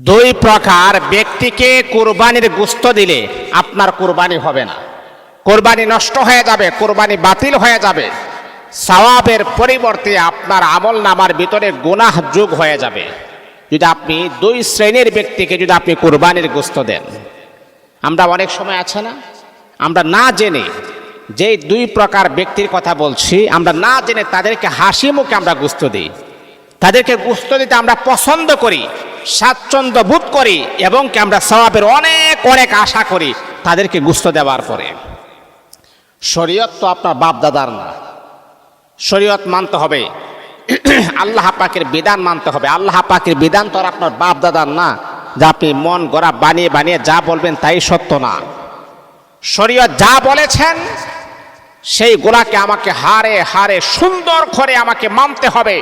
দুই প্রকার ব্যক্তিকে কুরবানির গোশত দিলে আপনার কুরবানি হবে না, কুরবানি নষ্ট হয়ে যাবে, কুরবানি বাতিল হয়ে যাবে। সওয়াবের পরিবর্তে আপনার আমলনামার ভিতরে গুনাহ যোগ হয়ে যাবে যদি আপনি দুই শ্রেণীর ব্যক্তিকে যদি আপনি কুরবানির গোশত দেন। আমরা অনেক সময় আছে না, আমরা না জেনে যে দুই প্রকার ব্যক্তির কথা বলছি, আমরা না জেনে তাদেরকে হাসি মুখে আমরা গোশত দিই, তাদেরকে গোশত দিতে আমরা পছন্দ করি, স্বাচ্ছন্দ্য বোধ করি এবং কি আমরা সওয়াবের অনেক অনেক আশা করি তাদেরকে গোশত দেওয়ার পরে। শরীয়ত তো আপনার বাপ দাদার না, শরীয়ত মানতে হবে, আল্লাহ পাকের বিধান মানতে হবে। আল্লাহ পাকের বিধান তো আর আপনার বাপ দাদার না যা আপনি মন গড়া বানিয়ে বানিয়ে যা বলবেন তাই সত্য না। শরীয়ত যা বলেছেন সেই গোলাকে আমাকে হারে হারে সুন্দর করে আমাকে মানতে হবে।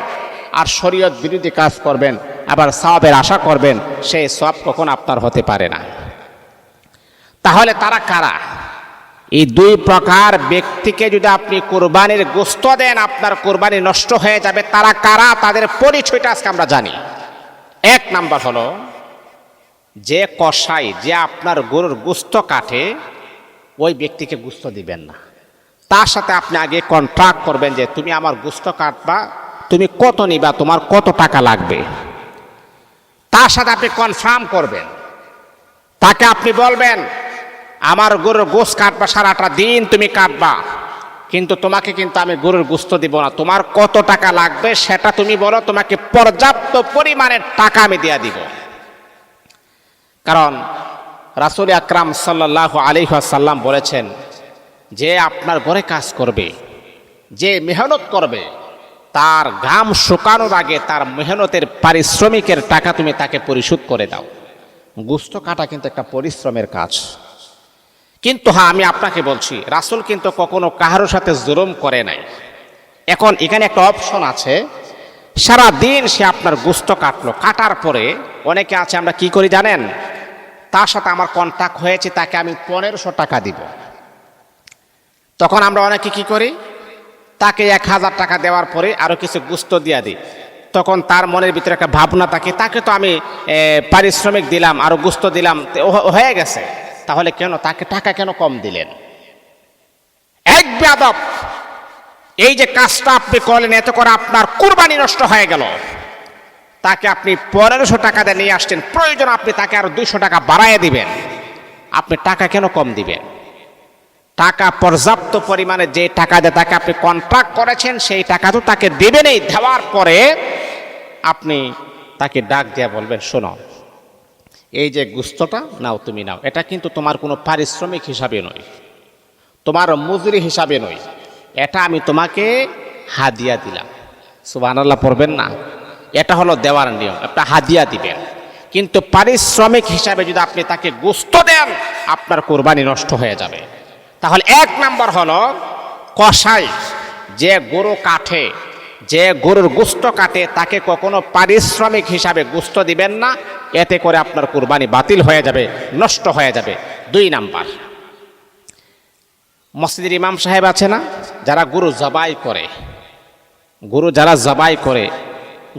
আর শরীয়ত বিরোধী কাজ করবেন আবার সওয়াবের আশা করবেন, সেই সওয়াব কখন আপনার হতে পারে না। তাহলে তারা কারা? এই দুই প্রকার ব্যক্তিকে যদি আপনি কুরবানির গোশত দেন আপনার কুরবানি নষ্ট হয়ে যাবে। তারা কারা? তাদের পরিচয়টা আজকে আমরা জানি। এক নাম্বার হলো যে কসাই, যে আপনার গরুর গোশত কাটে, ওই ব্যক্তিকে গোশত দিবেন না। তার সাথে আপনি আগে কন্ট্রাক্ট করবেন যে তুমি আমার গোশত কাটবা, তুমি কত নিবা, তোমার কত টাকা লাগবে, তার সাথে আপনি কনফার্ম করবেন। তাকে আপনি বলবেন আমার গরুর গোশত কাটবা, সারাটা দিন তুমি কাটবা, কিন্তু তোমাকে কিন্তু আমি গরুর গোশত দিব না, তোমার কত টাকা লাগবে সেটা তুমি বলো, তোমাকে পর্যাপ্ত পরিমাণের টাকা আমি দিয়ে দিব। কারণ রাসূল আকরাম সাল্লাল্লাহু আলাইহি ওয়াসাল্লাম বলেছেন যে আপনার ঘরে কাজ করবে, যে মেহনত করবে, তার ঘাম শুকানোর আগে তার মেহনতের পারিশ্রমিকের টাকা তুমি তাকে পরিশোধ করে দাও। গোশত কাটা কিন্তু একটা পরিশ্রমের কাজ। কিন্তু হ্যাঁ, আমি আপনাকে বলছি রাসূল কিন্তু কখনো কাহারোর সাথে জুলুম করে নাই। এখন এখানে একটা অপশন আছে, সারা দিন সে আপনার গোশত কাটলো, কাটার পরে অনেকে আছে আমরা কি করি জানেন, তার সাথে আমার কন্ট্যাক্ট হয়েছে, তাকে আমি 1500 টাকা দিব। তখন আমরা অনেকে কি করি, তাকে 1000 টাকা দেওয়ার পরে আরো কিছু গোশত দিয়া দিই। তখন তার মনের ভিতরে একটা ভাবনা থাকে, তাকে তো আমি পারিশ্রমিক দিলাম, আরো গোশত দিলাম, হয়ে গেছে, তাহলে কেন তাকে টাকা কেন কম দিলেন? এক বেয়াদব, এই যে কাজটা আপনি করলেন, এত করে আপনার কুরবানি নষ্ট হয়ে গেল। তাকে আপনি 1500 টাকা দিয়ে নিয়ে আসছেন, প্রয়োজন আপনি তাকে আরো 200 টাকা বাড়াইয়ে দিবেন, আপনি টাকা কেন কম দিবেন? টাকা পর্যাপ্ত পরিমাণে যে টাকা দিয়ে তাকে আপনি কন্ট্রাক্ট করেছেন সেই টাকা তো তাকে দেবেনই। দেওয়ার পরে আপনি তাকে ডাক দিয়ে বলবেন, শোনো এই যে গোশতটা নাও, তুমি নাও, এটা কিন্তু তোমার কোনো পারিশ্রমিক হিসাবে নয়, তোমার মজুরি হিসাবে নয়, এটা আমি তোমাকে হাদিয়া দিলাম। সুবহানাল্লাহ পড়বেন না? এটা হলো দেওয়ার নিয়ম, একটা হাদিয়া দিবেন। কিন্তু পারিশ্রমিক হিসাবে যদি আপনি তাকে গোশত দেন আপনার কুরবানি নষ্ট হয়ে যাবে। তাহলে এক নাম্বার হলো কসাই, যে গরু কাটে, যে গরুর গোশত কাটে, তাকে কখনো পারিশ্রমিক হিসাবে গোশত দিবেন না, এতে করে আপনার কুরবানি বাতিল হয়ে যাবে, নষ্ট হয়ে যাবে। 2 নাম্বার, মসজিদের ইমাম সাহেব আছে না, যারা গরু জবাই করে, গরু যারা জবাই করে,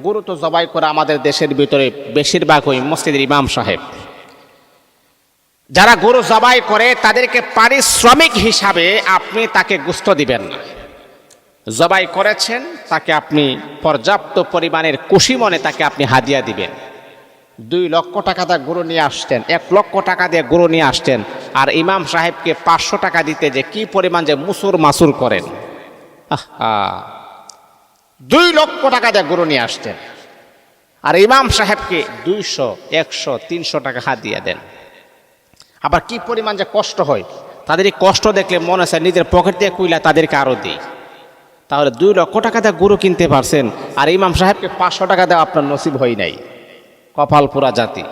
গরু তো জবাই করে আমাদের দেশের ভিতরে বেশিরভাগ ওই মসজিদের ইমাম সাহেব। যারা গরু জবাই করে তাদেরকে পারিশ্রমিক হিসাবে আপনি তাকে গোশত দিবেন না। জবাই করেছেন, তাকে আপনি পর্যাপ্ত পরিমাণের খুশি মনে তাকে আপনি হাদিয়া দিবেন। 2 লক্ষ টাকা দিয়ে গরু নিয়ে আসতেন, 1 লক্ষ টাকা দিয়ে গরু নিয়ে আসতেন, আর ইমাম সাহেবকে 500 টাকা দিতে যে কি পরিমাণ যে মুসুর মাসুর করেন। 2 লক্ষ টাকা দিয়ে গরু নিয়ে আসতেন, আর ইমাম সাহেবকে 200, 100, 300 টাকা হাদিয়া দেন। আবার কি পরিমাণ যে কষ্ট হয়, তাদের এই কষ্ট দেখলে মনে হয় নিজের পকেট দিয়ে কুইলা তাদেরকে আরো দিই। তাহলে 2 লক্ষ টাকা দিয়ে গরু কিনতে পারছেন, আর ইমাম সাহেবকে 500 টাকা দেওয়া আপনার নসিব হয় নাই। কপাল পুরা জাতি।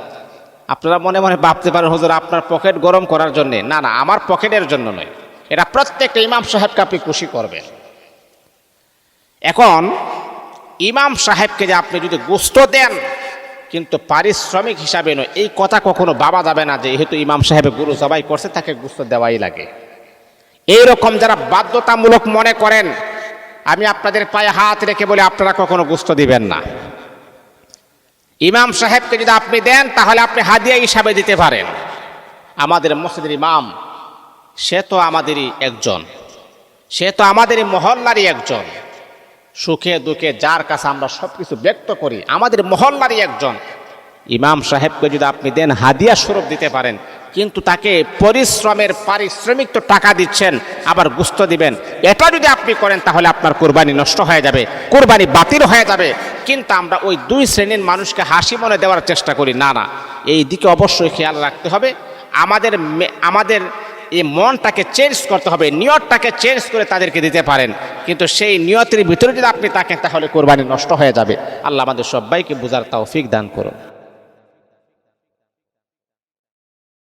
আপনারা মনে মনে ভাবতে পারেন হুজুর আপনার পকেট গরম করার জন্যে। না না, আমার পকেটের জন্য নয়, এটা প্রত্যেকটা ইমাম সাহেবকে আপনি খুশি করবেন। এখন ইমাম সাহেবকে যে আপনি যদি গোশত দেন কিন্তু পারিশ্রমিক হিসাবে নয়, এই কথা কখনো ভাবা যাবে না যে যেহেতু ইমাম সাহেব গরু জবাই করছে তাকে গোশত দেওয়াই লাগে। এইরকম যারা বাধ্যতামূলক মনে করেন, আমি আপনাদের পায়ে হাত রেখে বলে আপনারা কখনো গোশত দিবেন না। ইমাম সাহেবকে যদি আপনি দেন তাহলে আপনি হাদিয়া হিসাবে দিতে পারেন। আমাদের মসজিদের ইমাম সে তো আমাদেরই একজন, সে তো আমাদেরই মহল্লারই একজন, সুখে দুঃখে যার কাছে আমরা সব কিছু ব্যক্ত করি আমাদের মহল্লারই একজন। ইমাম সাহেবকে যদি আপনি দেন হাদিয়া স্বরূপ দিতে পারেন, কিন্তু তাকে পরিশ্রমের পারিশ্রমিক তো টাকা দিচ্ছেন, আবার গুস্ত দিবেন, এটা যদি আপনি করেন তাহলে আপনার কোরবানি নষ্ট হয়ে যাবে, কোরবানি বাতিল হয়ে যাবে। কিন্তু আমরা ওই দুই শ্রেণীর মানুষকে হাসি মনে দেওয়ার চেষ্টা করি, না না, এই দিকে অবশ্যই খেয়াল রাখতে হবে। আমাদের এই মনটাকে চেঞ্জ করতে হবে, নিয়তটাকে চেঞ্জ করে তাদেরকে দিতে পারেন, কিন্তু সেই নিয়তের ভিতরে যদি আপনি থাকেন তাহলে কোরবানি নষ্ট হয়ে যাবে। আল্লাহ আমাদের সবাইকে বুঝার তৌফিক দান করুন।